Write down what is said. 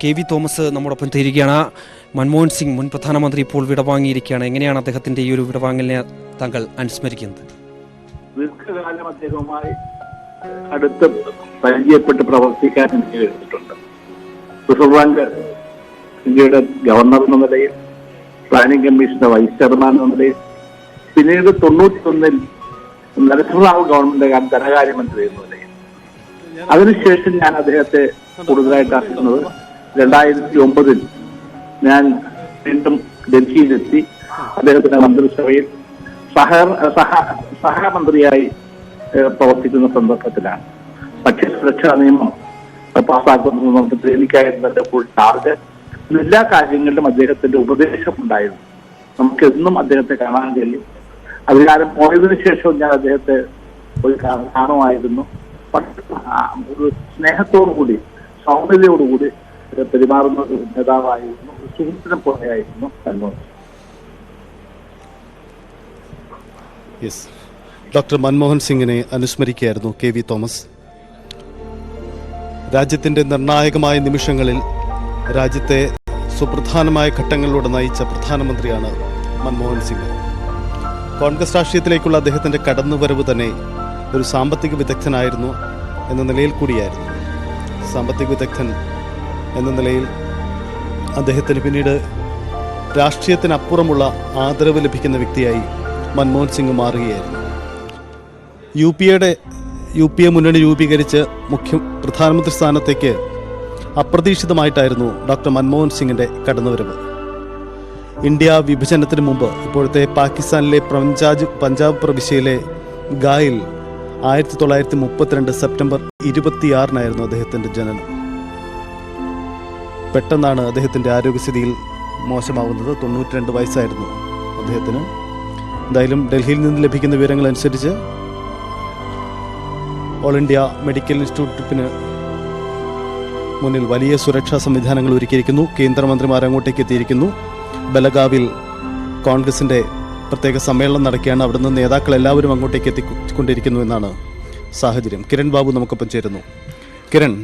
K V Thomas നമ്മോടൊപ്പം തീരുകയാണ്. മൻമോഹൻ സിംഗ് മുൻ പ്രധാനമന്ത്രി ഇപ്പോൾ വിടവാങ്ങിയിരിക്കുകയാണ്. എങ്ങനെയാണ് അദ്ദേഹത്തിൻ്റെ ഈ ഒരു വിടവാങ്ങലിനെ താങ്കൾ അനുസ്മരിക്കുന്നത്? ദീർഘകാലം അദ്ദേഹവുമായി അടുത്ത് പരിചയപ്പെട്ട് പ്രവർത്തിക്കാൻ എനിക്ക് കഴിഞ്ഞിട്ടുണ്ട്. റിസർവ് ബാങ്ക് ഇന്ത്യയുടെ ഗവർണർ എന്ന നിലയിൽ, പ്ലാനിംഗ് കമ്മീഷന്റെ വൈസ് ചെയർമാൻ എന്ന നിലയിൽ, പിന്നീട് 91 നരസിംഹറാവു ഗവൺമെന്റ് ധനകാര്യമന്ത്രി എന്ന നിലയിൽ. അതിനുശേഷം ഞാൻ അദ്ദേഹത്തെ കൂടുതലായിട്ട് അറിയുന്നത് 2009 ഞാൻ വീണ്ടും ഡൽഹിയിലെത്തി അദ്ദേഹത്തിന്റെ മന്ത്രിസഭയിൽ സഹമന്ത്രിയായി പ്രവർത്തിക്കുന്ന സന്ദർഭത്തിലാണ് ഭക്ഷ്യസുരക്ഷാ നിയമം പാസ്സാക്കുന്നത്. എനിക്കായിരുന്നു ഫുൾ ചാർജ്. എല്ലാ കാര്യങ്ങളിലും അദ്ദേഹത്തിന്റെ ഉപദേശം ഉണ്ടായിരുന്നു. നമുക്ക് എന്നും അദ്ദേഹത്തെ കാണാൻ കഴിയും. അധികാരം പോയതിനു ശേഷവും ഞാൻ അദ്ദേഹത്തെ ഒരു കാണുമായിരുന്നു. ഒരു സ്നേഹത്തോടുകൂടി, സൗമ്യതയോടുകൂടി പെരുമാറുന്ന ഒരു നേതാവായിരുന്നു, ഒരു സുഹൃത്തിനെ പോലെയായിരുന്നു മൻമോഹൻ. ഡോക്ടർ മൻമോഹൻ സിംഗിനെ അനുസ്മരിക്കുകയായിരുന്നു കെ വി തോമസ്. രാജ്യത്തിൻ്റെ നിർണായകമായ നിമിഷങ്ങളിൽ രാജ്യത്തെ സുപ്രധാനമായ ഘട്ടങ്ങളിലൂടെ നയിച്ച പ്രധാനമന്ത്രിയാണ് മൻമോഹൻ സിംഗ്. കോൺഗ്രസ് രാഷ്ട്രീയത്തിലേക്കുള്ള അദ്ദേഹത്തിൻ്റെ കടന്നുവരവ് തന്നെ ഒരു സാമ്പത്തിക വിദഗ്ധനായിരുന്നു എന്ന നിലയിൽ കൂടിയായിരുന്നു. സാമ്പത്തിക വിദഗ്ധൻ എന്ന നിലയിൽ അദ്ദേഹത്തിന് പിന്നീട് രാഷ്ട്രീയത്തിനപ്പുറമുള്ള ആദരവ് ലഭിക്കുന്ന വ്യക്തിയായി മൻമോഹൻ സിംഗ് മാറുകയായിരുന്നു. യു പി എ മുന്നണി രൂപീകരിച്ച് പ്രധാനമന്ത്രി സ്ഥാനത്തേക്ക് അപ്രതീക്ഷിതമായിട്ടായിരുന്നു ഡോക്ടർ മൻമോഹൻ സിംഗിൻ്റെ കടന്നുവരവ്. ഇന്ത്യ വിഭജനത്തിന് മുമ്പ് ഇപ്പോഴത്തെ പാകിസ്ഥാനിലെ പഞ്ചാബ് പ്രവിശ്യയിലെ ഗായിൽ 1932 സെപ്റ്റംബർ 26 അദ്ദേഹത്തിൻ്റെ ജനനം. പെട്ടെന്നാണ് അദ്ദേഹത്തിൻ്റെ ആരോഗ്യസ്ഥിതിയിൽ മോശമാവുന്നത്. 92 വയസ്സായിരുന്നു അദ്ദേഹത്തിന്. എന്തായാലും ഡൽഹിയിൽ നിന്ന് ലഭിക്കുന്ന വിവരങ്ങളനുസരിച്ച് ഓൾ ഇന്ത്യ മെഡിക്കൽ ഇൻസ്റ്റിറ്റ്യൂട്ടിന് മുന്നിൽ വലിയ സുരക്ഷാ സംവിധാനങ്ങൾ ഒരുക്കിയിരിക്കുന്നു. കേന്ദ്രമന്ത്രിമാർ അങ്ങോട്ടേക്ക് എത്തിയിരിക്കുന്നു. ബലഗാവിൽ കോൺഗ്രസിൻ്റെ പ്രത്യേക സമ്മേളനം നടക്കുകയാണ്. അവിടുന്ന് നേതാക്കൾ എല്ലാവരും അങ്ങോട്ടേക്ക് എത്തിക്കൊണ്ടിരിക്കുന്നു എന്നാണ് സാഹചര്യം. കിരൺ ബാബു നമുക്കൊപ്പം ചേരുന്നു. കിരൺ,